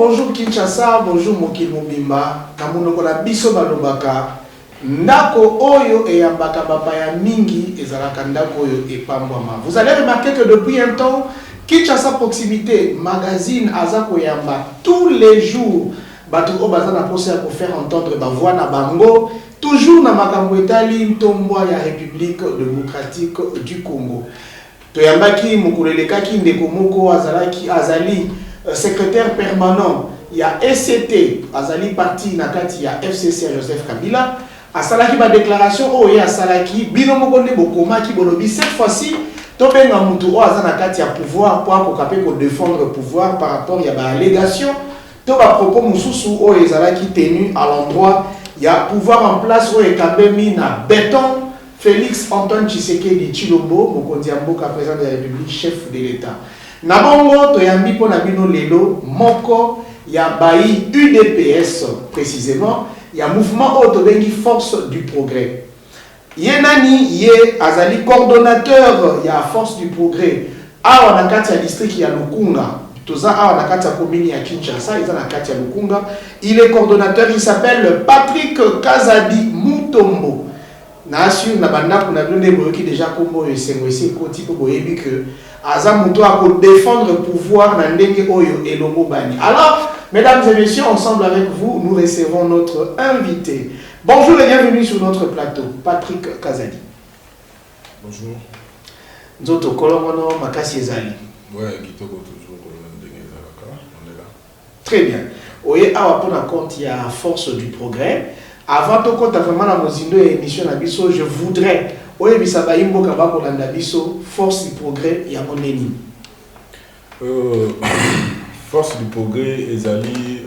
bonjour Kinshasa, bonjour Mokil Mobimba. Namunoko na biso balobaka. Ndako oyo e yambaka bapaya mingi ezalaka ndako oyo epambwama. Vous allez remarquer que depuis un temps, Kinshasa Proximité magazine azako yamba tous les jours. Bato o bazana posa pour faire entendre ba voix na bango. Toujours na makambo etali ntombwa ya République démocratique du Congo. Toyambaki mukulelekaki ndeko moko azali secrétaire permanent ya SCT azali parti na kati ya FCC Joseph Kabila asalaki ba déclaration oyo asalaki bino moko nde bokomaki bolobi cette fois-ci tobenga mutu o azana kati ya pouvoir pour akokape ko défendre pouvoir par rapport ya ba allégation to ba propos mususu oyo ezalaki tenu à l'endroit ya pouvoir en place oyo ekabemi na béton. Félix Antoine Tshisekedi Tshilombo, mokonzi ya mboka président de la République, chef de l'État. Nabongo toyambi po na bino lelo moko ya bayi UDPS précisément, ya mouvement autobengi force du progrès. Ye nani ye azali coordonnateur ya force du progrès. Awa na kati ya district ya Lukunga. Toza awa na kati ya commune ya Kinshasa, iza na kati ya Lukunga. Il est coordonnateur, il s'appelle Patrick Kazadi Mutombo. Nation na banda kuna blonde boyoki déjà kombo esengwesi koti po boyebi que aza muto a pour défendre pouvoir na ndenge oyo elongo bani. Alors mesdames et messieurs, ensemble avec vous nous recevons notre invité. Bonjour et bienvenue sur notre plateau, Patrick Kazadi. Bonjour. Nzoto kolongono makasi ezali. Ouais, kitoko toujours ndenge ezalaka, on est là. Très bien. Oye awa pona compte ya force du progrès. Avant de compter vraiment la mozindo et émission nabiso, je voudrais oye bisaba imbo kabako landa biso force du progrès ya moneni. Force du progrès ezali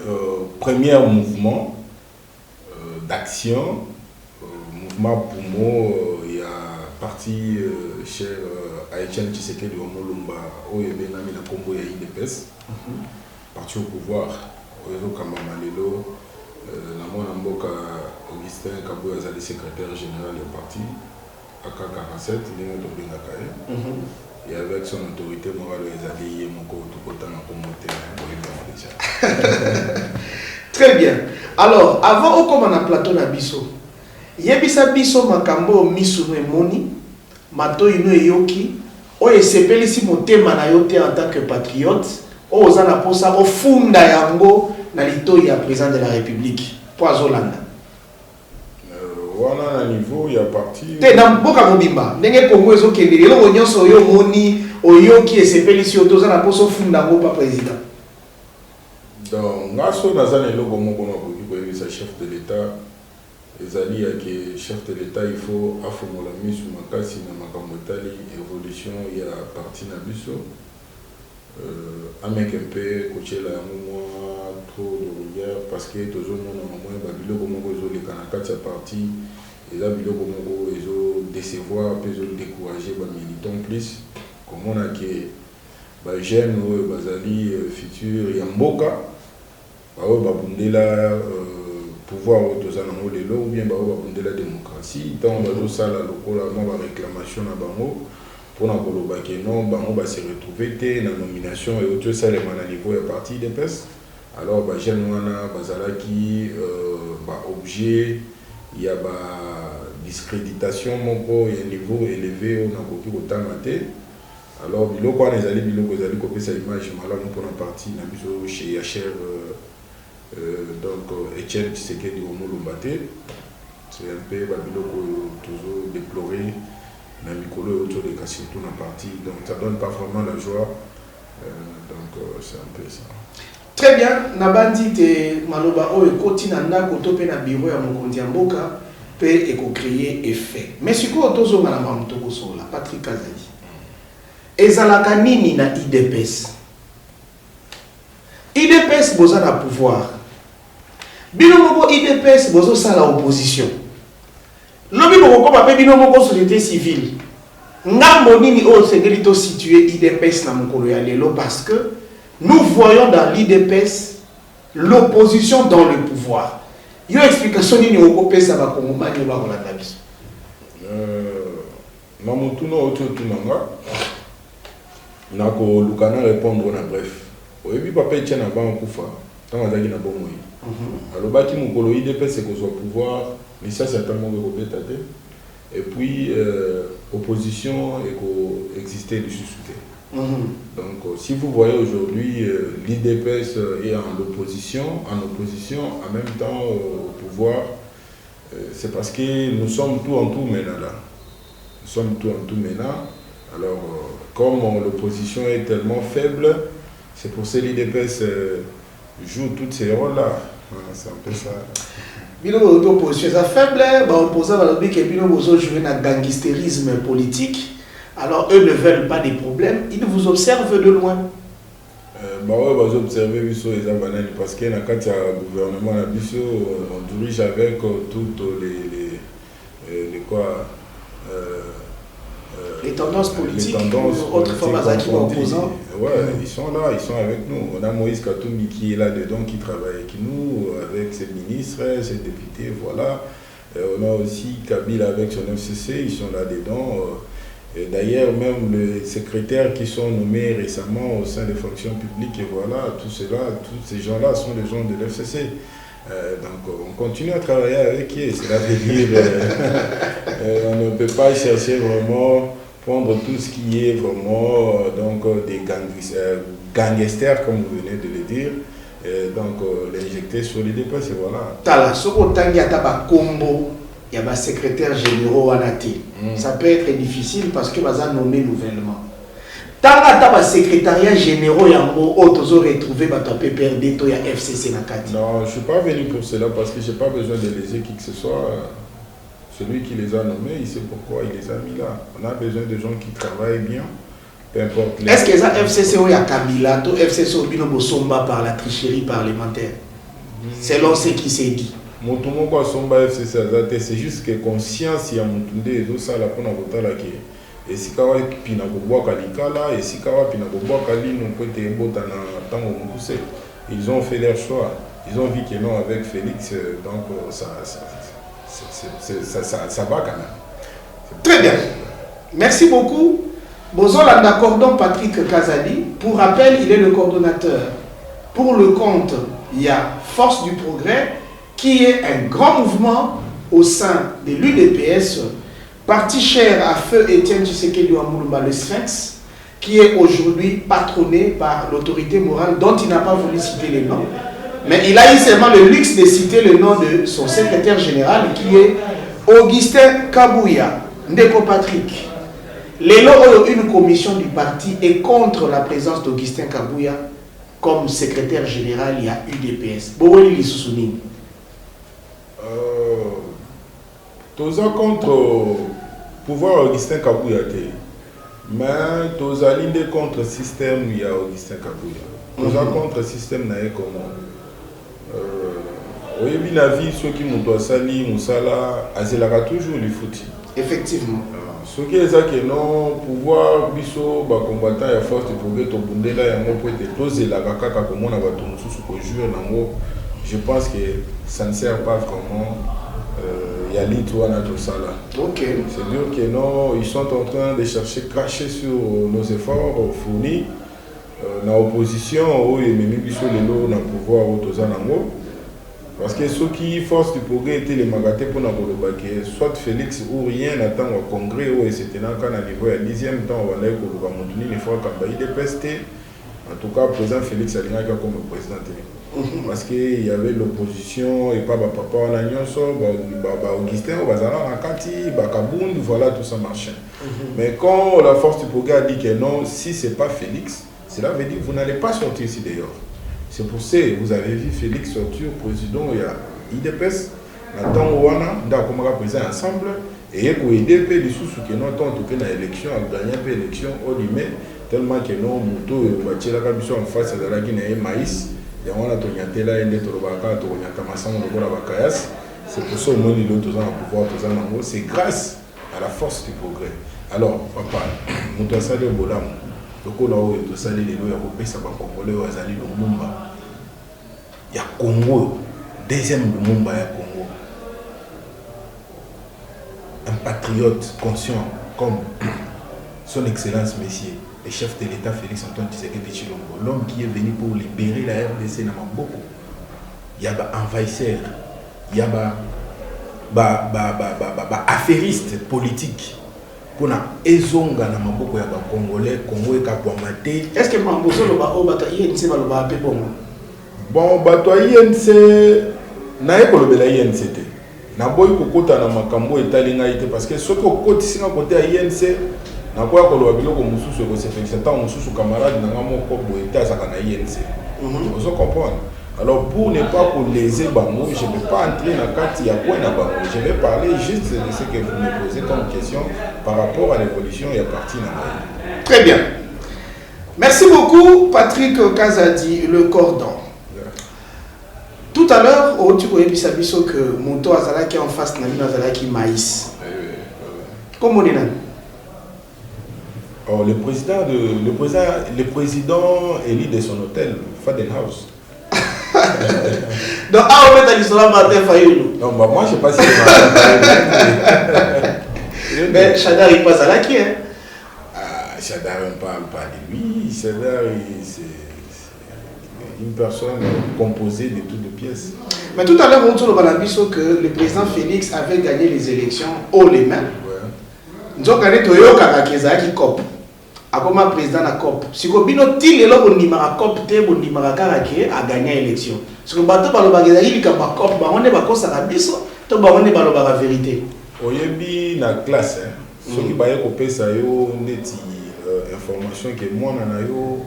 premier mouvement d'action, mouvement poumon il y a parti cher Etienne Tshisekedi Omolumba oye benami na kombo ya IDPS, parti au pouvoir oyo kamba malelo na mona mboka Augustin Kabouya azali secrétaire général du parti AK47 ndenge tobengaka ye et avec son autorité morale ezali ye moko tokotana komote déjà. Très bien. Alors avant okoma na plateau na biso yebisa biso makambo misu no emoni mato ino eyoki oyo esepelisi motema na yo te en tant que patriote oyo oza na posa ofunda yango na litoi ya président de la République pour Azolanda. Wana na niveau ya parti te na mboka mobimba ndenge Congo ezokende lelo nyonso oyo moni oyoki esepelisi yo toza na poso funda ngo pa président. Donc ngaso nazana eloko moko na koki koyebisa chef de l'État ezali yake chef de l'État il faut afongola misu makasi na makambo etali évolution ya parti na biso avec un peu coacher la moi trop de regard parce que toujours mon moment babilo comme on les kanakati parti et là bilo comme on ils décevoir puis ils décourager ba militants plus comme on a que ba jeune bazali futur ya mboka ba babundela pouvoir autosana molelo ou bien ba babundela démocratie tant ba ça la lokola ma réclamation na bango pour na koloba ke non bango ba se retrouver té na nomination et autre ça les à niveau ya parti d'EPS alors ba jeune wana bazalaki ba objet il y a ba discréditation moko ya niveau élevé on a koki kotanga té alors biloko wana ezali biloko ezali kopesa image malamu pour na parti na biso chez HR donc Etienne Tshisekedi Omolumba té c'est un peu ba biloko toujours déploré na mikolo autour de surtout na parti donc ça donne pas vraiment la joie donc c'est un peu ça. Très bien, na bandi te maloba o ekoti na ndako to pe na bureau ya mokonzi ya mboka pe eko créer effet. Mais siko tozo ngala mamtoko sola Patrick Kazadi. Ezalaka nini na IDPS? IDPS boza na pouvoir. Bino moko IDPS bozo sala opposition. Lobi boko ba pe bino moko société civile. Ngambo nini o sengeli to situer IDPS na mokolo ya lelo parce que nous voyons dans l'IDPS l'opposition dans le pouvoir. Yo explication nini o pesa ba kongomani ba kolanda biso. Na mutuno oto tunanga. Na ko lukana répondre na bref. Oyebi papa Etienne Aba kufa. tant azaki na bon moyi alobaki mokolo IDPS ekozwa pouvoir mais ça certainement ekobeta te et puis opposition ekoexister lisusu te. Donc si vous voyez aujourd'hui l'IDPS est en opposition en même temps au pouvoir, c'est parce que nous sommes tout en tout maintenant là. Nous sommes tout en tout maintenant. Alors comme l'opposition est tellement faible, c'est pour ça que l'IDPS joue tous ces rôles là. C'est un peu ça. L'opposition est faible, l'opposant va dire que l'opposition joue un gangstérisme politique. Alors eux ne veulent pas des problèmes, ils vous observent de loin. Bah ouais, bah observer Bisso et Zabanani parce que dans le cadre du gouvernement à Bisso, on dirige avec toutes les quoi les tendances politiques, les tendances autres formes opposants. Ouais, ils sont là, ils sont avec nous. On a Moïse Katoumi qui est là-dedans, qui travaille avec nous, avec ses ministres, ses députés, voilà. On a aussi Kabila avec son FCC, ils sont là-dedans. D'ailleurs, même les secrétaires qui sont nommés récemment au sein des fonctions publiques, et voilà, tous ces gens-là sont des gens de l'FCC. Donc, on continue à travailler avec eux. Cela veut dire on ne peut pas chercher vraiment prendre tout ce qui est vraiment des gangsters, comme vous venez de le dire, donc l'injecter sur les dépenses, et voilà. Tala, ce qu'on a un combo. Il y a des secrétaires généraux à Nati. Ça peut être difficile parce que vous avez nommé nouvellement. Tant que les secrétariats généraux, il y a retrouvé votre PPRD, il y a FCC Nakati. Non, je ne suis pas venu pour cela parce que je n'ai pas besoin de léser qui que ce soit. Celui qui les a nommés, il sait pourquoi il les a mis là. On a besoin de gens qui travaillent bien, peu importe. Est-ce que ça FCC ou Kabila, ou FCC ou Bino Bosomba par la tricherie parlementaire? Selon ce qui s'est dit. Motumoko asomba FCC azate, c'est juste que conscience ya mutunde ezo sala pona kotala ke esika wa pina kobwaka likala esika wa pina kobwaka lino kote ebota na tango mukuse. Ils ont fait leur choix. Ils ont vu que non avec Félix, donc ça va quand même. Très bien. Merci beaucoup. Bozolanda Cordon Patrick Kazali. Pour rappel, il est le coordonnateur pour le compte. Il y a Force du Progrès, qui est un grand mouvement au sein de l'UDPS, parti cher à feu Étienne Tshisekedi Wamulumba, le Sphinx, qui est aujourd'hui patronné par l'autorité morale dont il n'a pas voulu citer les noms. Mais il a eu seulement le luxe de citer le nom de son secrétaire général qui est Augustin Kabouya, Ndeko Patrick. Une commission du parti est contre la présence d'Augustin Kabouya comme secrétaire général il y a UDPS. Boweli Lissoussouni. Toza contre pouvoir Augustin Kabouya, mais toza l'idée contre le système il y a Augustin Kabouya. Toza contre le système naé comment. Oui, bien la vie, ceux qui m'ont doit sali, Moussala, Azelaka toujours les foutis. Effectivement. Ce qui est ça que non, pouvoir, biso, combattant, il y a force de progrès, ton bundé là, il y a un peu de toser la kaka, comme on a battu sous le jour, je pense que ça ne sert pas vraiment. Il y a l'Itouana tout ça là. Ok. C'est dire que non, ils sont en train de chercher, cracher sur nos efforts fournis. Dans l'opposition, oui, mais nous sommes les lots dans le pouvoir au Tozanango. Parce que ceux qui forcent du progrès étaient les magatés pour nous soit Félix ou rien n'attend au congrès, ou c'était dans le niveau à 10e temps, on va aller pour maintenir les fois quand il est pesté. En tout cas, le président Félix Alina comme président. Parce qu'il y avait l'opposition et pas papa en Agnonso, Augustin, Bazara, Nakati, Bakabound, voilà tout ça marchait. Mais quand la force du progrès a dit que non, si ce n'est pas Félix, cela veut dire que vous n'allez pas sortir ici d'ailleurs. C'est pour ça que vous avez vu Félix sortir président, il y a IDPS, Nathan Ouana, nous avons président ensemble, et il y a IDP, des sous qui n'ont pas en l'élection, à gagner un peu l'élection, au limite, tellement que non, Mouto, Bachela Kabiso en face de la Guinée, maïs. C'est pour ça que c'est grâce à la force du progrès. Alors, papa, nous avons salé au Bolam. Donc, on a salé les lois européens, ça va Congolais, on a salé le Mumba. Il y a Congo, deuxième Mumba, il y a Congo. Un patriote conscient, comme son Excellence Messier, le chef de l'État Félix Antoine Tshisekedi Tshilombo, l'homme qui est venu pour libérer la RDC dans Maboko. il y a des envahisseurs, il y a des affairistes politiques. Pour ezonga na maboko ya ba Congolais, Congo ekakwamate. Est-ce que Mambozo lo ba obata INC ba lo ba pe bongo? Bon, bato INC na ekolobela INC te. Na boy kokota na makambo etalinga ite parce que ce que kokoti singa côté INC na koya koloba biloko mususu ko se fait tant mususu camarade na ngamo ko boy ta saka na INC. Vous comprenez? Alors pour ne pas léser bango, je ne vais pas entrer dans le cas de bango. Je vais parler juste de ce que vous me posez comme question par rapport à l'évolution et à partir de. Très bien. Merci beaucoup, Patrick Kazadi, le cordon. Tout à l'heure, tu connais que Moto Azala qui est en face de Azala qui maïs. Comment on est là? Oh, le président élit de son hôtel, Fadenhouse. Donc, on met à l'histoire Martin Fayulu. Non, bah, moi je sais pas si mais Chadar il passe à la qui hein? Chadar on parle pas de lui. Chadar c'est une personne composée de toutes les pièces. Mais tout à l'heure on tourne dans que le président Félix avait gagné les élections haut les mains. Nous avons gagné Toyo Karakeza qui cop. Akoma président na COP. Si ko bino tile lo bondimaka COP te bondimaka karake a gagné l'élection. Si ko bato baloba gezali ka ba COP ba onde ba kosa na biso to ba onde baloba la vérité. Oyebi na classe hein. Ceux qui baye ko pesa yo ndeti information que moi na yo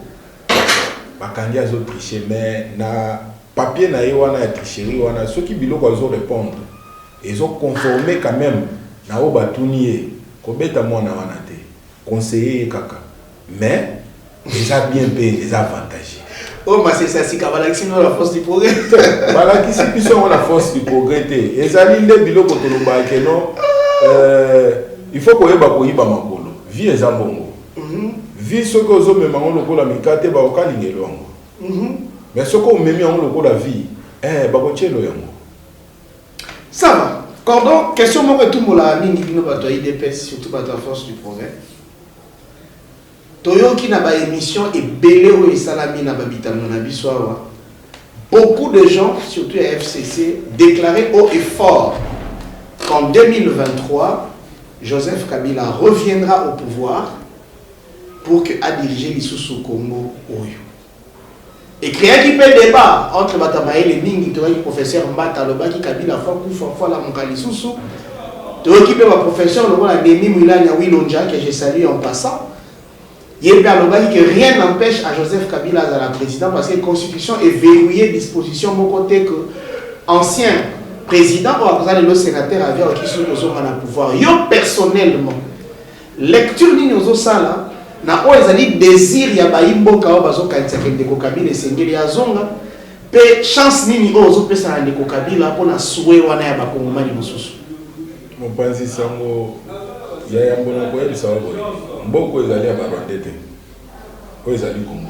ba kandia zo tricher mais na papier na yo wana tricherie wana ceux qui biloko zo répondre. Ils ont conformé quand même na o batunier ko beta moi na wana te. Conseiller kaka. Mais, ils ont bien payé, ils ont avantagé. Oh, mais c'est ça, c'est qu'à la force du progrès. Voilà, qui c'est qui sont la force du progrès. Ils ont dit les bilans pour le bac, non. Il faut qu'on ait bakouyi bamakolo. Vie les ambongo. Vie ce que vous avez même en loco la mikate ba okalinge longo. Mais ce qu'on met en loco la vie, bakoche lo yango. Ça va. Cordon, question moi que tout le monde a mis ni bato IDPS surtout bato la force du progrès. Toyo qui n'a pas émission et belé ou et salami n'a pas bitano na biswawa. Beaucoup de gens, surtout à FCC, déclaraient haut et fort qu'en 2023, Joseph Kabila reviendra au pouvoir pour diriger l'Issoussou Congo Oyo. Et créer qui peut le débat entre Batamaï et Mingi, le professeur Mbata, le Baki Kabila, fois la Moukali Soussou, tu occupes le professeur, le roi Demi Moulania Wilonja, que j'ai salué en passant. Il y a que rien n'empêche à Joseph Kabila à la présidence parce que la constitution est verrouillée, disposition mon côté que ancien président ou le sénateur avait qui sont au pouvoir. Yo personnellement, lecture ni nous sala na o ezali désir ya baimbo ka bazo kanisa ke ndeko Kabila esengeli ya zonga pe chance nini ozo pesa na ndeko Kabila pona souhait wana ya bakongomani mosusu. Mon pensi sango ya yambona ko yebisa wabo mboko ezali ya babande te ko ezali Congo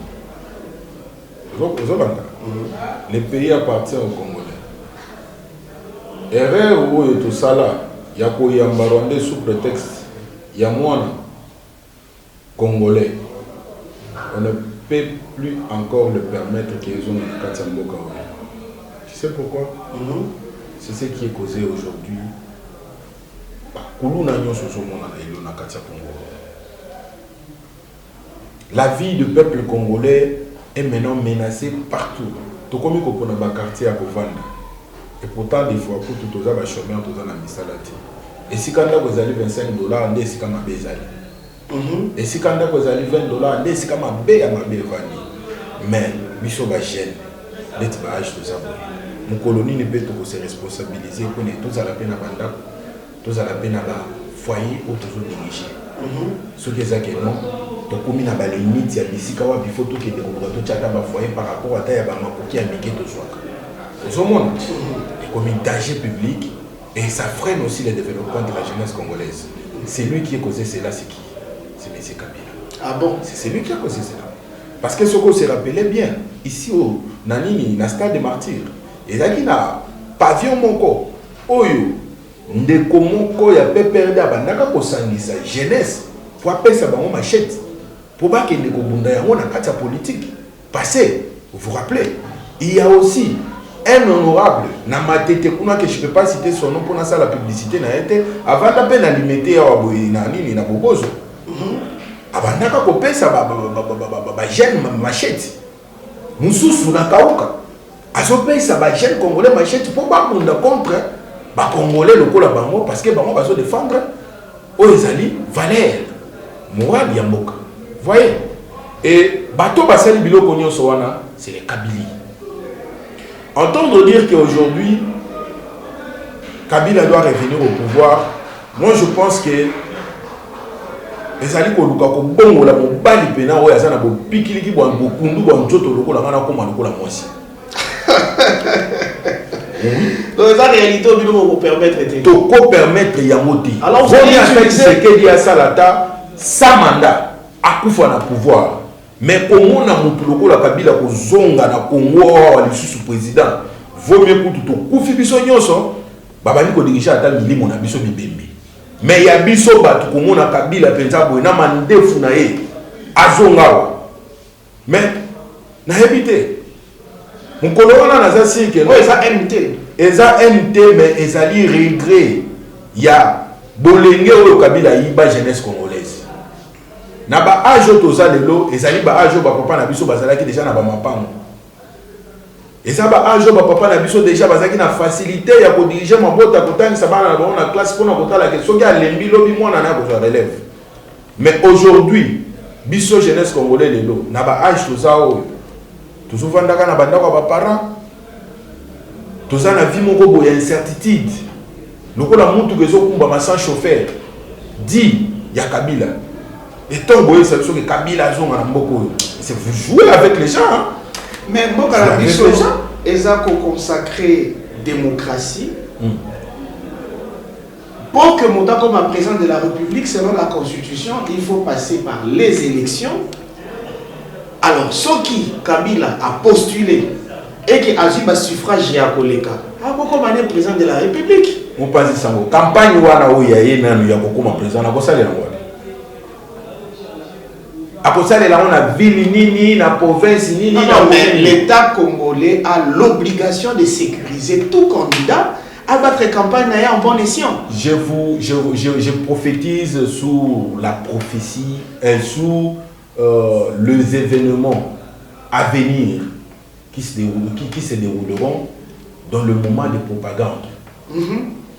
le pays appartient aux Congolais. Erreur oyo to sala ya ko yamba Rwandais sous prétexte ya mwana Congolais, on ne peut plus encore le permettre qu'ils ont un Katamboka. Tu sais pourquoi? C'est ce qui est causé aujourd'hui. La vie du peuple congolais est maintenant menacée partout. Tout comme on a un quartier à Bovanda. Et pourtant, des fois, pour tout ça, les chômeurs sont dans la misalati. Et si quand vous allez $25, on est comme un bézali. Et si quand vous allez $20, on est comme un bézali. Mais, nous sommes jeunes. Les tibarages, tout ça. Mon colonie ne peut pas se responsabiliser pour tous à la peine à Banda. Tous à la peine à la foyer ou toujours dirigé. Ce qui est ça que non, tu as commis la limite, il y a des sikawa, il faut tout que tu aies foyer par rapport à ta qui a miqué de soi. Au monde, il commis danger public et ça freine aussi le développement de la jeunesse congolaise. C'est lui qui a causé cela, c'est qui? C'est M. Kabila. Ah bon? C'est lui qui a causé cela. Parce que ce qu'on se rappelait bien, ici au Nanini, na stade des martyrs, et là qui n'a pavillon moko, oyo. Ndeko moko ya peperde abandaka kosangisa jeunesse pour apesa bango machette pour pas que ndeko bunda yango na kati ya politique. Passé, vous vous rappelez, il y a aussi un honorable, na matete kuna que je peux pas citer son nom pour ça la publicité na été avant d'appel à limiter à nani na bobozo. Avant d'aka kopesa ba jeune machette. Mususu na kauka. Azopesa ba jeune congolais machette pour ba munda contre ba congolais lokola bango parce que bango bazo défendre Oezali Valère Moab Yamboka. Voyez. Et bateau basali biloko nyonso wana c'est les Kabili. Entendre dire qu'aujourd'hui, Kabila doit revenir au pouvoir, moi je pense que les alliés ko luka ko bongo la mo bali pena o yazana bo pikiliki bo kundu bo njoto lokola ngana ko manukola mosi. Donc la réalité au minimum vous permettre de ko permettre yamoti. Alors vous allez utiliser ce que dit à Salata sans mandat akufa na pouvoir. Mais comment on a montré la Kabila ko zonga na Congo wa lisusu président vaut mieux pour tout kufi biso nyonso babani ko diriger ata milimo na biso bibembe mais ya biso batu ko mona Kabila penza boy na mandefu na ye azonga wa mais na habité mon colonel na za sike no eza MT mais ezali regret ya bolenge o Kabila yiba jeunesse congolaise. Na ba ajo toza lelo ezali ba ajo ba papa na biso bazalaki déjà na ba mapango. Eza ba ajo ba papa na biso déjà bazalaki na facilité ya ko diriger mabota kotangisa bana na ba na classe pona kotala ke soki alembi lobi mwana na ko relève. Mais aujourd'hui biso jeunesse congolais lelo na ba age toza o tozo vandaka na bandako ba parents toza na vie moko boya incertitude. Lokola mutu kezo kumba ma sans chauffeur dit ya Kabila. Et tant que ça que Kabila c'est vous jouez avec les gens. Hein? Mais moi quand la mission ils ont consacré démocratie pour que mon comme président de la République selon la Constitution il faut passer par les élections. Alors ceux qui Kabila a postulé et qui a eu un suffrage à Koleka a beaucoup mané président de la République. On passe ça campagne wana o ya yena ya kokoma président na kosala na ngwa. On a ville ni la province ni mais l'État congolais a l'obligation de sécuriser tout candidat à votre campagne en bon escient. Je prophétise sous la prophétie et sous les événements à venir qui se dérouleront dans le moment de propagande.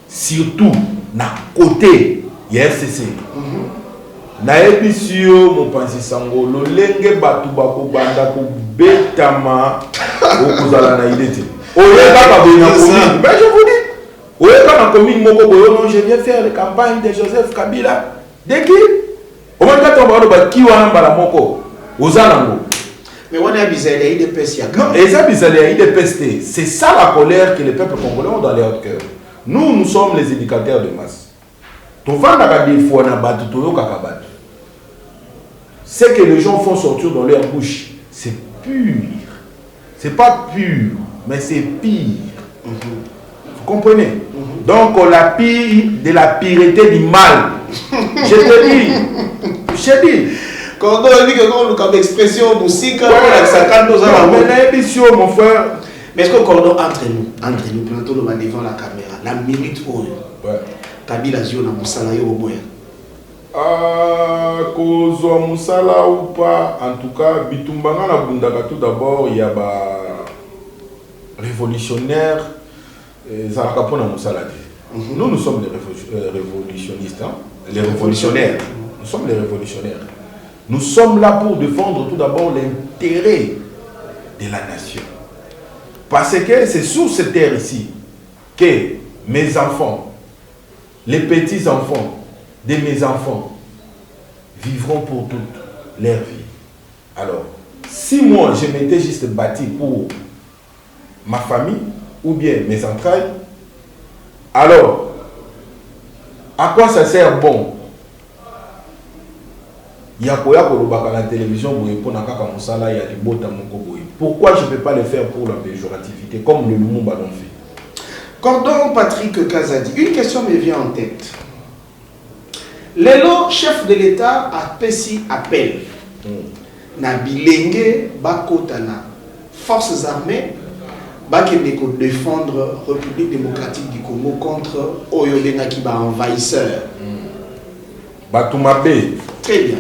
Surtout na côté RCC. Naebi sio mopanzi sango lolenge batu bako banda ko betama okozala na idée. Oyeba ba bena commune. Mais je vous dis, oyeba na commune moko boyo non je viens faire les campagnes de Joseph Kabila. De qui? Au moins quand on va ba ki wana bala moko. Ozanango. Mais on a bizarre les IDPS ya. Non, et ça bizarre les IDPS. C'est ça la colère que les peuples congolais ont dans leur cœur. Nous sommes les éducateurs de masse. Ce que les gens font sortir dans leur bouche, c'est pur. C'est pas pur, mais c'est pire. Vous comprenez? Donc on la pire de la pureté du mal. Je te dis. Je dis. Quand on dit que on comme expression musique, mon frère. Mais est-ce qu'on cordon entre nous, plutôt devant la caméra, la minute où Kabila Zio na Moussala yo boya. Kozwa Moussala ou pas, en tout cas, Bitumbanga na bundaka tout d'abord, il y a ba révolutionnaires, Zarakapona Moussala. Nous sommes les révolutionnistes, hein? Les révolutionnaires. Nous sommes les révolutionnaires. Nous sommes là pour défendre tout d'abord l'intérêt de la nation. Parce que c'est sur cette terre ici que mes enfants, les petits-enfants de mes enfants vivront pour toute leur vie. Alors, si moi je m'étais juste bâti pour ma famille ou bien mes entrailles, alors, à quoi ça sert bon? Il y a la télévision pourquoi je ne peux pas le faire pour la péjorativité comme le Lumumba l'ont fait? Cordon Patrick Kazadi, une question me vient en tête. Le chef de l'État a fait appel. Na bilenge bakotana forces armées bakende ko défendre République démocratique du Congo contre oyo bengaki ba envahisseur. Batumabe. Très bien.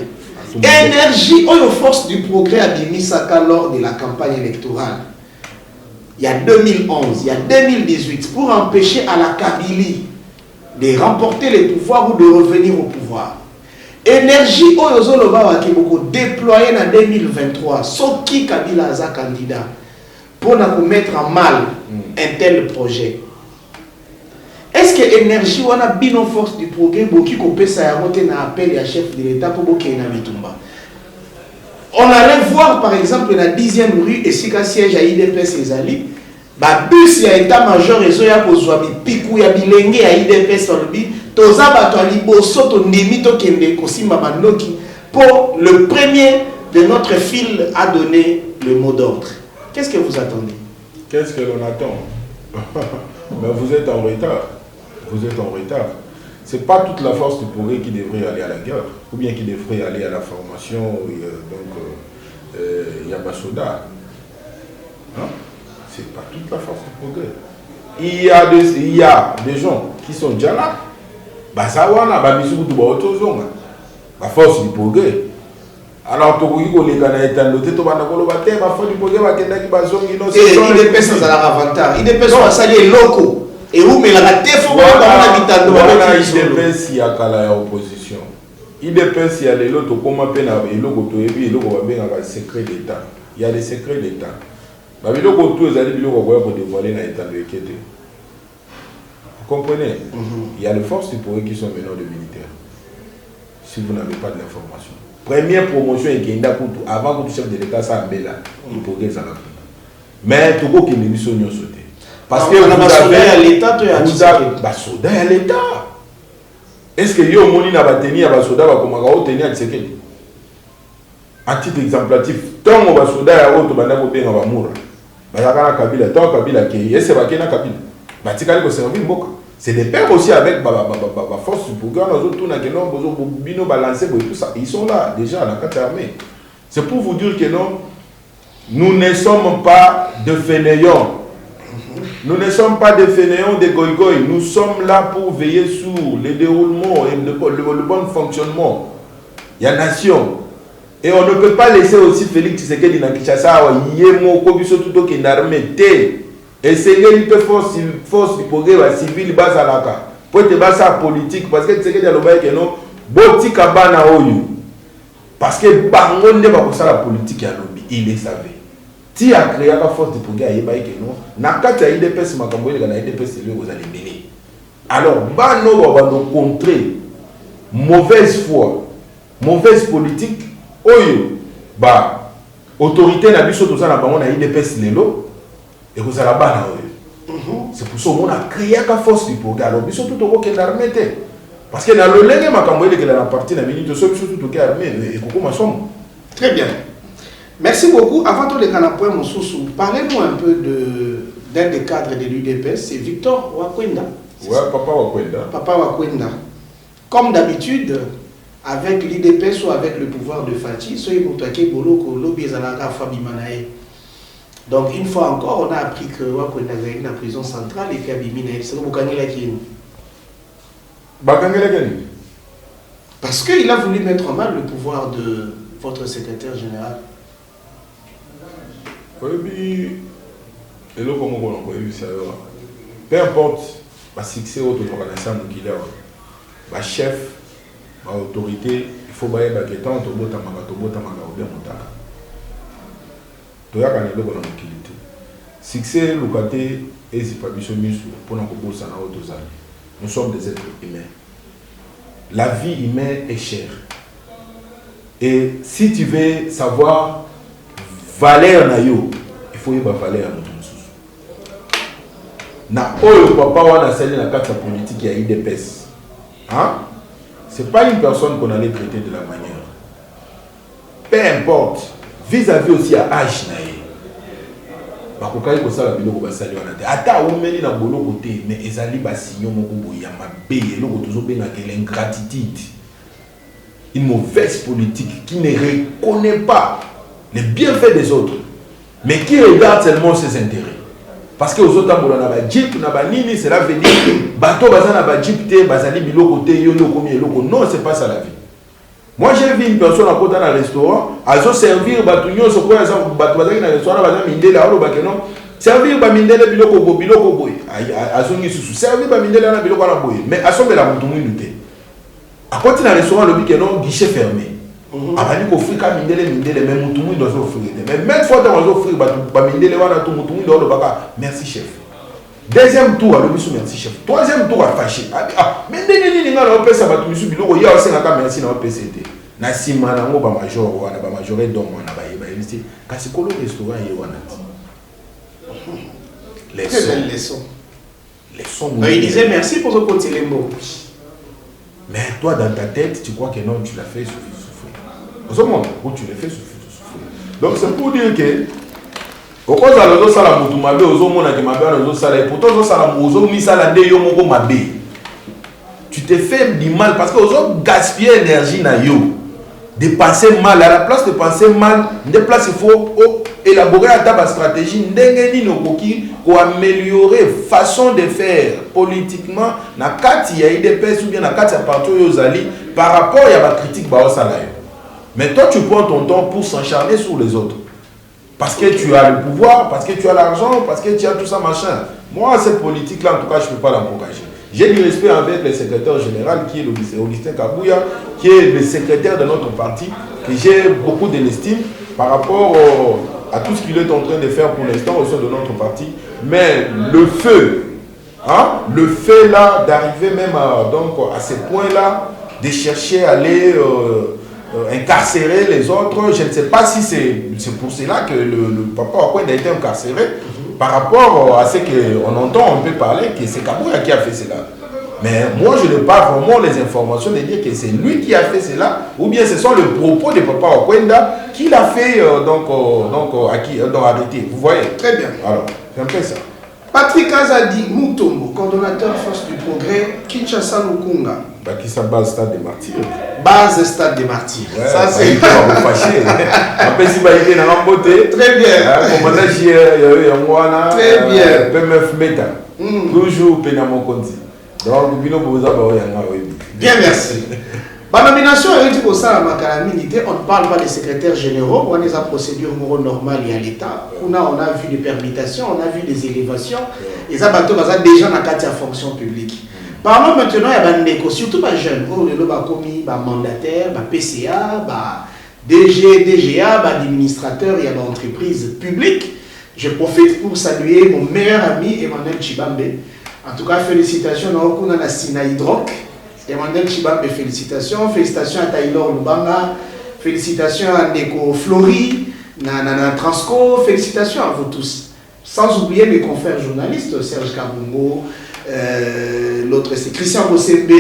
Énergie, oyo force du progrès a bimisaka lors de la campagne électorale. Il y a 2011, il y a 2018, pour empêcher à la Kabylie de remporter les pouvoirs ou de revenir au pouvoir. Énergie, oyo zoloba qui beaucoup déployé en 2023, Soki Kabila aza candidat pour mettre en mal un tel projet. Est-ce que énergie ou a bino force du progrès boki ko pesa ya moté na appel à chef de l'État pour boki na bitumba? On allait voir par exemple la 10e rue et si siège à IDPS ezali ba bus ya état-major ezo ya kozwa bipiku ya bilenge ya IDPS olobi toza bato liboso to ndimi to kende kosimba bandoki pour le premier de notre fil a donné le mot d'ordre. Qu'est-ce que vous attendez? Qu'est-ce que l'on attend? Ben vous êtes en retard. Vous êtes en retard. C'est pas toute la force du progrès qui devrait aller à la guerre, ou bien qui devrait aller à la formation. Il y a Basoda. Hein? C'est pas toute la force du progrès. Il y a des gens qui sont déjà là. Basawana, Babisuku, Baotozonga. La force du progrès. Alors, tu peux les Canadiens, tu peux les la force du progrès, il dépêche sans avantage. Il dépêche sans saluer locaux. Et où mais la défense IDPS il y a la opposition. IDPS il y a les autres comme appelle et logo to et puis logo va bien avoir secret d'état. Il y a des secrets d'état. Ba bi logo to ezali biloko pour dévoiler na état de Kete. Vous comprenez? Il y a les forces du progrès qui sont maintenant de militaires. Si vous n'avez pas de l'information. Première promotion et Kenda Kutu avant que le chef de l'état ça mbela, il progrès ça la. Mais tout ko qui ne sont sauté. Parce que vous avez à l'État, soda à l'État. Est-ce que yo moni na bateni ya basoda ba komaka o tenir Tshisekedi? À titre exemplatif, tant on va soda ya auto banda ko benga ba mura. Ba ya kana Kabila, tant Kabila qui est ba kena Kabila. Ba tikali ko servir mboka. C'est des pères aussi avec ba force pour que nous autres na kenon bozo bino balancer tout ça. Ils sont là déjà dans la carte armée. C'est pour vous dire que non, nous ne sommes pas de fainéants. Nous ne sommes pas des fainéants, des goïgoïs. Nous sommes là pour veiller sur le déroulement et le bon fonctionnement. Il y a nation. Et on ne peut pas laisser aussi Félix Tshisekedi dans Kinshasa, Yémo, Kobiso, tout qui est armé. Et c'est une force du progrès civil, base à la carte. Pour être base à la politique, parce que Tshisekedi a le bail que non, Botika Bana Oyu. Parce que Bangon ne va pas la politique à lobby, il est savait. Si a créé la force du progrès à Yebaï que non, n'a qu'à t'aider des personnes ma campagne de la IDPS vous allez mener. Alors, Bano va nous contrer mauvaise foi, mauvaise politique. Oyo, bah, autorité n'a vu surtout ça na bango na IDPS lelo et vous allez bana oyo. C'est pour ça qu'on a créé la force du progrès. Alors, surtout tout au Kenya armée parce que dans le lenge ma campagne de la partie na minute surtout tout armée et beaucoup ma somme. Très bien. Merci beaucoup. Avant tout les canapés, mon sous, parlez-nous un peu d'un des cadres de l'UDPS, c'est Victor Wakwenda. Ouais, Papa Wakwenda. Papa Wakwenda. Comme d'habitude, avec l'UDPS ou avec le pouvoir de Fati, soyez moutake bolo ko lobby zalaka Fabi Manae. Donc une fois encore, on a appris que Wakwenda est dans la prison centrale et qu'Abimina est c'est le Bukangela qui est. Bakangela qui parce qu'il a voulu mettre en mal le pouvoir de votre secrétaire général. Oui, et là, comment on a vu ça? Peu importe, le succès de l'organisation qu'il a, le chef, l'autorité, il faut que les gens soient bien montés. Il y a des gens qui succès, le et c'est pas bien pour nous sommes des êtres humains. La vie humaine est chère. Et si tu veux savoir valeur na yo, il faut y avoir valeur à notre sous. Na oyo papa wana sali na carte politique ya IDPS. Hein? C'est pas une personne qu'on allait traiter de la manière. Peu importe, vis-à-vis aussi à âge na ye. Bakokai ko sala biloko basali wana te. Ata omeli na boloko te, mais ezali ba sinyo moko boya mabe, eloko tozo benga que l'ingratitude. Une mauvaise politique qui ne reconnaît pas les bienfaits des autres, mais qui regarde seulement ses intérêts. parce que aux autres tambola na ba jeep na ba nini, cela veut dire bateau baza na ba jeep te bazali biloko te yo loko mi eloko. Non, c'est pas ça la vie. Moi j'ai vu une personne à côté dans un restaurant, elle se servir bateau nyonso ko ya bateau bazali na restaurant baza mindele alo ba kenon servir ba mindele biloko boy azongi susu servir ba mindele na biloko na boy mais asombela mutu mwindu te. À côté dans un restaurant le kenon guichet fermé. Abali ko frika mindele mais mutu mwindu doit offrir. Mais même fois dans offrir ba mindele wana tout mutu mwindu do baka merci chef. Deuxième tour, le monsieur merci chef. Troisième tour, à fâché. Mais nini nga na pesa batu misu biloko ya osenga ka merci na PCT. Na sima na ngo ba major wana ba majoré donc wana ba yeba ici. Kasi kolo restaurant ye wana. Les sons. Il disait merci pour ce côté les mots. Mais toi dans ta tête, tu crois que non, tu l'as fait souffrir. Au moment où tu l'as fait souffrir. Donc c'est pour dire que pourquoi ça le sala mutu mabe ozomona ke mabe na sala et pourtant sala ozo misala nde yo moko mabe. Tu te fais du mal parce que ozo gaspiller énergie na yo. De penser mal à la place de penser mal, de place il faut élaborer à ta stratégie ndenge ni nokoki ko améliorer façon de faire politiquement na kati ya IDPS ou bien na kati ya parti yo zali par rapport ya ba critique ba osala yo. Mais toi tu prends ton temps pour s'encharner sur les autres. Parce que tu as le pouvoir, parce que tu as l'argent, parce que tu as tout ça, machin. Moi, cette politique-là, en tout cas, je ne peux pas l'encourager. J'ai du respect avec le secrétaire général, qui est Augustin Kabouya, qui est le secrétaire de notre parti, que j'ai beaucoup de l'estime par rapport à tout ce qu'il est en train de faire pour l'instant au sein de notre parti. Mais le feu là, d'arriver même à ce point-là, de chercher à aller... incarcérer les autres, je ne sais pas si c'est pour cela que le papa Okwenda a été incarcéré par rapport à ce qu'on entend, on peut parler que c'est Kabouya qui a fait cela. Mais moi je n'ai pas vraiment les informations de dire que c'est lui qui a fait cela ou bien ce sont les propos de papa Okwenda qui l'a fait arrêter. Vous voyez? Très bien. Alors, c'est un peu ça. Patrick Azadi Moutombo, coordonnateur Force du Progrès, Kinshasa Lukunga. Qui base Stade des Martyrs. Base Stade des Martyrs. Ouais, ça c'est. Après si il est dans beauté. Très bien. Très bien. PMF Meta. Toujours Pénamon Conti. Donc Bino Boza bien merci. La nomination est au sein de la Macalamité, on ne parle pas des secrétaires généraux, on a des procédures normales à l'État. On a vu des permutations, on a vu des élévations. Et ça, déjà dans la fonction publique. Parlons maintenant, il y a surtout les jeunes, les mandataires, les PCA, les DG, DGA, les administrateurs, il y a l'entreprise publique. Je profite pour saluer mon meilleur ami Emmanuel Chibambe. En tout cas, félicitations à la Sina Hydroc. Emmanuel Chibambe, félicitations. Félicitations à Taylor Lubanga. Félicitations à Neko Flori, Nana Transco. Félicitations à vous tous. Sans oublier mes confrères journalistes, Serge Kabungo, l'autre c'est Christian Bossembe,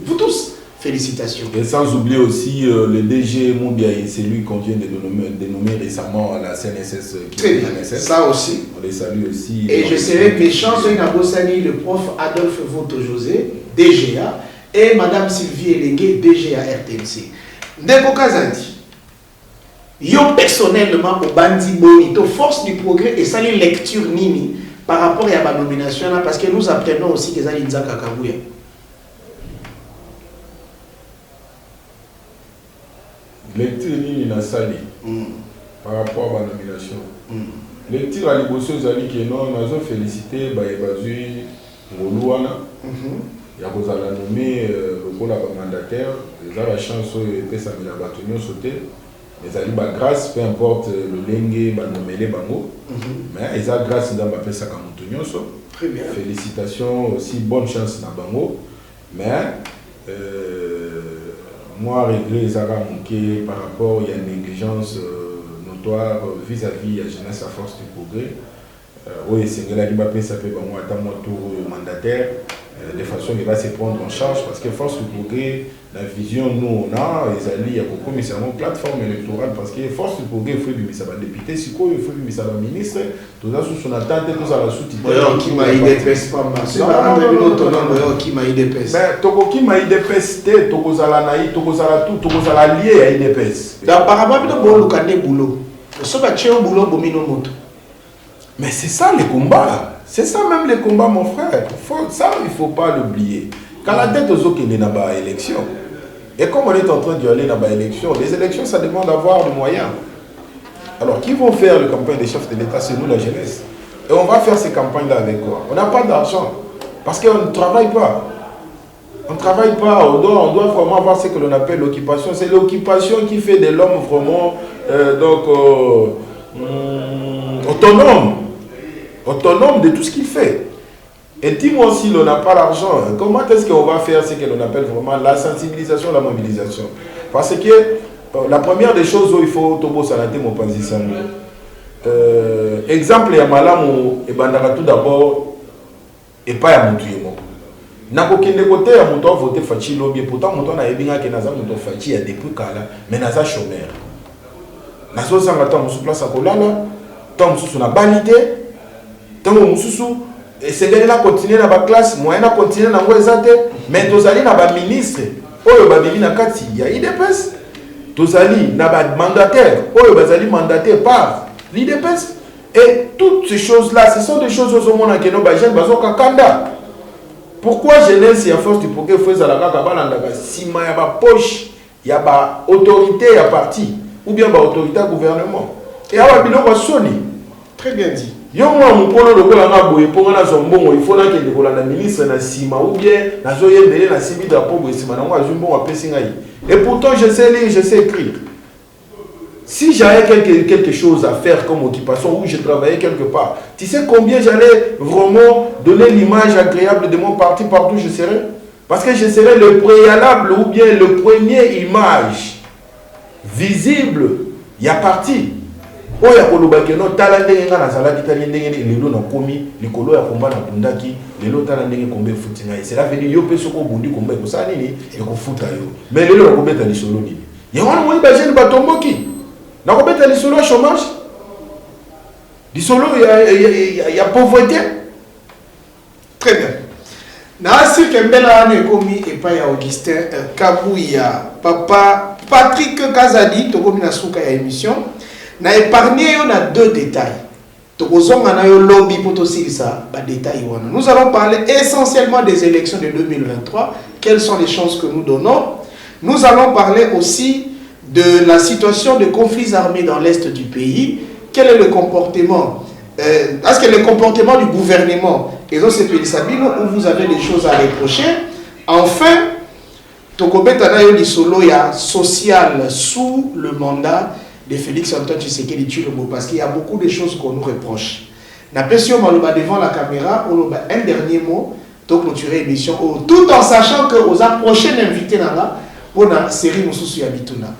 vous tous. Félicitations. Et sans oublier aussi le DG Moubiaï, c'est lui qu'on vient de nommer récemment à la CNSS. Très bien, ça aussi. On les salue aussi. Et je serai méchant sur Nabosani, le prof Adolphe Voto-José, DGA, et Madame Sylvie Elengue, DGA RTNC. Ndeko Kazandi, yo personnellement au Bandi Bonito, Force du Progrès, et ça les lectures Nini par rapport à la nomination, parce que nous apprenons aussi que ça les Nzaka Kabouya. Lecture Nini na sali par rapport à la nomination. Lecture à l'Ibosso Zali qui est non, nous avons félicité Bayebazu Ngoluana. Il y a nommé le rôle mandataire. Ils ont la chance de faire la bâtonnière sauter. Ils ont grâce, peu importe le lengue, le bango. Mais ils ont grâce dans ma ça comme très bien. Félicitations aussi, bonne chance dans bango. Mais moi, regret les arabes manqué par rapport à une négligence notoire vis-à-vis de la jeunesse à Force du Progrès. Oui, c'est là qui ça fait un tour mandataire. De façon qu'il va se prendre en charge parce que Force du Progrès, la vision nous on a, les alliés, il y a beaucoup mais c'est une plateforme électorale parce que Force du Progrès, il faut que ça va député, si quoi il faut que ça va ministre, tout ça sous son attente, tout ça la sous-titre. Qui m'a IDPS pas mal. C'est pas qui m'a IDPS. Mais Toko qui m'a IDPS, Toko Zalanaï, Toko Zalatou, Toko Zalalié à IDPS. Par rapport à bon le boulot, ce que tu as au boulot, bomino moto. Mais c'est ça les combats. C'est ça même les combats, mon frère. Ça, il ne faut pas l'oublier. Quand la tête aux autres qui est dans l'élection, et comme on est en train d'y aller dans l'élection, les élections, ça demande d'avoir des moyens. Alors, qui vont faire les campagnes des chefs de l'État? C'est nous, la jeunesse. Et on va faire ces campagnes-là avec quoi? On n'a pas d'argent. Parce qu'on ne travaille pas. On ne travaille pas. On doit vraiment avoir ce que l'on appelle l'occupation. C'est l'occupation qui fait de l'homme vraiment autonome de tout ce qu'il fait. Et dis-moi, si l'on n'a pas l'argent, comment est-ce qu'on va faire ce que l'on appelle vraiment la sensibilisation, la mobilisation? Parce que la première des choses où il faut tobo salaté mon panzissamo. Exemple ya malamu et bandaka tout d'abord et pas ya mutu yemo. Nako kende côté ya mutu voter fachi lobby pourtant mutu na ebinga ke naza mutu fachi ya depuis kala mais naza chômeur. Nazo sanga ta musu place akolala, ta musu na banité, ta musu et c'est là continuer dans la classe, moyen à continuer dans la mais tozali na ba ministre, oyo babili na kati ya IDPS, tozali na ba mandataire, oyo bazali mandataire par l'IDPS. Et toutes ces choses-là, ce sont des choses au monde qui n'ont pas de bazoka kanda. Pourquoi jeunesse et à force du progrès faisait la kabala ndaka sima ya ba poche, ya ba autorité ya parti ou bien ba autorité gouvernement. Et awa biloko soni. Très bien dit. Yo moi mon polo lokola nga boye ponga na zombongo il faut na kende kola na ministre na sima ou bien na zo yembele na sibi drapeau boye sima na ngwa jumbo wa pesi ngai. Et pourtant je sais lire, je sais écrire. Si j'avais quelque chose à faire comme occupation ou je travaillais quelque part, tu sais combien j'allais vraiment donner l'image agréable de mon parti partout où je serais? Parce que je serais le préalable ou bien le premier image visible, il y a parti. Oh ya kolobaki no tala ndenge nga nazalaki tali ndenge lelo na komi likolo ya komba na bundaki lelo tala ndenge kombe futi ngai. Cela veut dire yo pe soko bundi komba ko sa nini e ko futa yo. Mais lelo na kobeta lisolo nini? Ya wana mo ba jeune batomboki. Na kobeta lisolo ya chômage. Lisolo ya pauvreté. Très bien. Na si kembela ane komi e pa ya Augustin Kabuya papa Patrick Kazadi to komi na suka ya émission. Na épargné on a deux détails. Nous allons parler essentiellement des élections de 2023. Quelles sont les chances que nous donnons? Nous allons parler aussi de la situation de conflits armés dans l'est du pays. Quel est le comportement? Est-ce que le comportement du gouvernement et où vous avez des choses à reprocher? Enfin, Tokobetana Lisolo ya social sous le mandat de Félix Antoine Tshisekedi Tshilombo, parce qu'il y a beaucoup de choses qu'on nous reproche. N'apprécions Maloba devant la caméra, on a un dernier mot, pour clôturer l'émission, tout en sachant que aux prochains invités pour la série Moussousou Yabituna.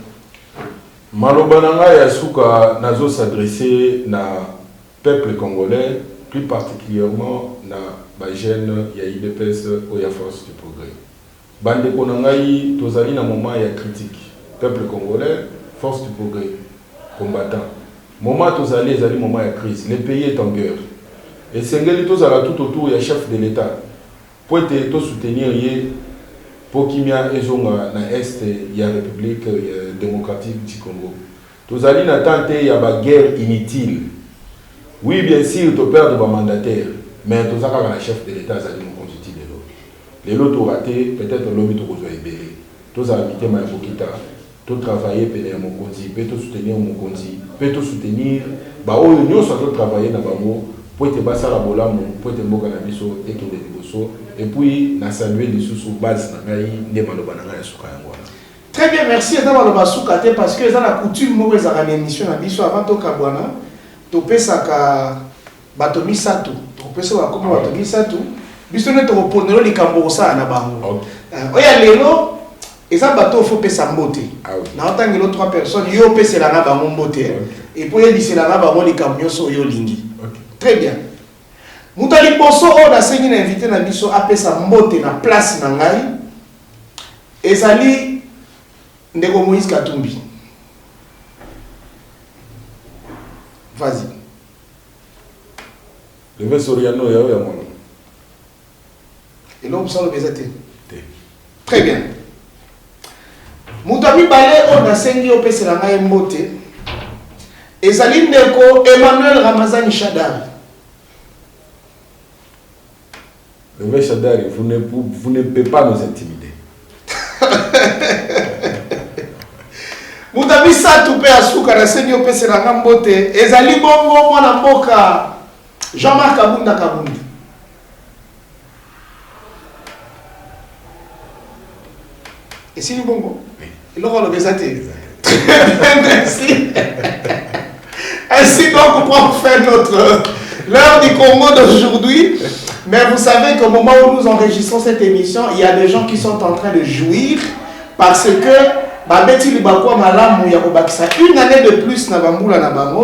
Maloba nanga yasuka nazo s'adresser na peuple congolais, plus particulièrement na ba jeune ya IDPS ou ya force du progrès. Bande konangai tozali na moment ya critique. Peuple congolais, force du progrès. Combattant. Moment tous allés, les moments de crise. Le pays est en guerre. Et Sengeli tous à tout autour, il y a chef de l'État. Pour te soutenir, pour qu'il y ait dans l'Est, il y a la République démocratique du Congo. Tous allés n'attendent, il y a une guerre inutile. Oui, bien sûr, tu perds de mandataire. Mais tous allés la chef de l'État, ça dit mon constitue de l'eau. Les lots raté, peut-être l'homme est au ébélé. Tous allés habiter ma Bokita. Tout travailler pour mon conti, peut soutenir mon conti, peut soutenir, bah oh nous sommes travailler dans bamo, pour te passer la bola, pour te moquer la biso, te qui des bosso, et puis na saluer les sous base na gai ne maloba na gai suka yango. Très bien, merci à maloba suka te parce que ça la coutume mo za la émission na biso avant to kabwana, to pesa ka batomi satu, to pesa wa comme batomi satu, biso ne to reponelo likambo sa na bango. Oya lelo et ça bateau faut payer sa mbote. Na otang ilo 3 personnes yo payer c'est la na ba mbote et pour y dire c'est la na ba les camions so yo lingi. Très bien. Mutali poso on a sengi na invité na biso a payer sa mbote na place na ngai. Ezali ndeko Moïse Katumbi. Vas-y. Le vin soriano ya ya mono. Et l'homme sans le bezate. Très bien. Moutami balé on a sengi au pese la ngai mbote. Ezali ndeko Emmanuel Ramazani Shadari. Mais Chadari, vous ne pouvez pas nous intimider. Moudabisa tout pe asuka na senyo pe seranga mbote ezali bongo mwana mboka Jean-Marc Kabunda Kabundi. Et si bongo? Il aura le besaté. Merci. Ainsi donc on fait l'heure du Congo d'aujourd'hui. Mais vous savez qu'au moment où nous enregistrons cette émission, il y a des gens qui sont en train de jouir parce que une année de plus,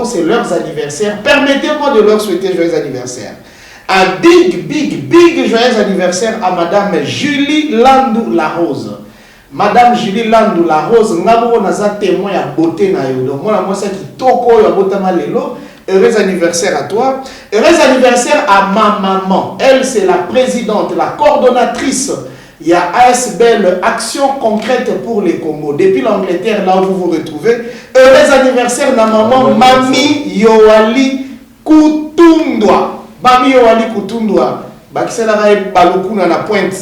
c'est leurs anniversaires. Permettez-moi de leur souhaiter joyeux anniversaire. Un big joyeux anniversaire à Madame Julie Landou Larose. Madame Julie Landou Larose, nous avons témoin à beauté. Donc, moi, c'est qui toko ya botama lelo. Heureux anniversaire à toi. Heureux anniversaire à ma maman. Elle, c'est la présidente, la coordonnatrice. Il y a ASBL, Action concrète pour les Congo. Depuis l'Angleterre, là où vous vous retrouvez. Heureux anniversaire à maman Mami Yoali Koutundwa. Mami Yoali Koutundwa. Bakisela Balokuna na pointe.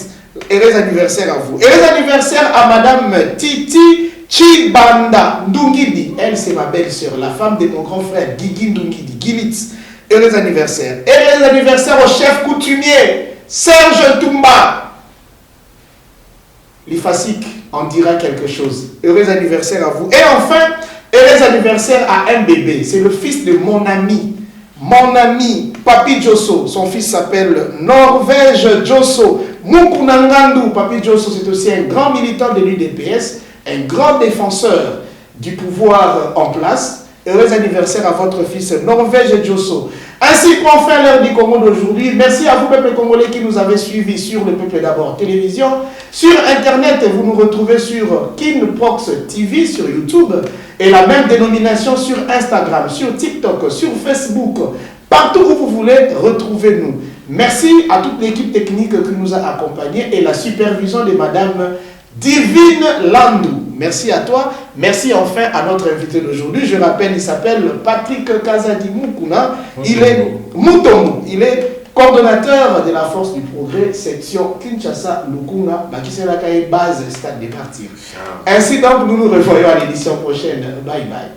Heureux anniversaire à vous. Heureux anniversaire à Madame Titi Chibanda Ndungidi. Elle, c'est ma belle-sœur, la femme de mon grand frère Guigui Ndungidi. Gilitz. Heureux anniversaire. Heureux anniversaire au chef coutumier Serge Toumba. L'IFASIC en dira quelque chose. Heureux anniversaire à vous. Et enfin, heureux anniversaire à MBB. C'est le fils de mon ami, Papi Josso. Son fils s'appelle Norvège Josso. Mukunangandu, Papi Josso, c'est aussi un grand militant de l'UDPS, un grand défenseur du pouvoir en place. Heureux anniversaire à votre fils Norvège Josso. Ainsi qu'on fait l'heure du Congo d'aujourd'hui. Merci à vous, peuple congolais, qui nous avez suivis sur le Peuple d'abord télévision. Sur Internet, vous nous retrouvez sur Kinprox TV, sur YouTube, et la même dénomination sur Instagram, sur TikTok, sur Facebook. Partout où vous voulez, retrouvez-nous. Merci à toute l'équipe technique qui nous a accompagnés et la supervision de Madame Divine Landou. Merci à toi. Merci enfin à notre invité d'aujourd'hui. Je rappelle, il s'appelle Patrick Kazadi Mukuna. Il est Mutomou. Il est coordonnateur de la Force du Progrès, section Kinshasa Lukunga, Bakisela Kaye, base stade de partir. Ainsi donc, nous nous revoyons à l'édition prochaine. Bye bye.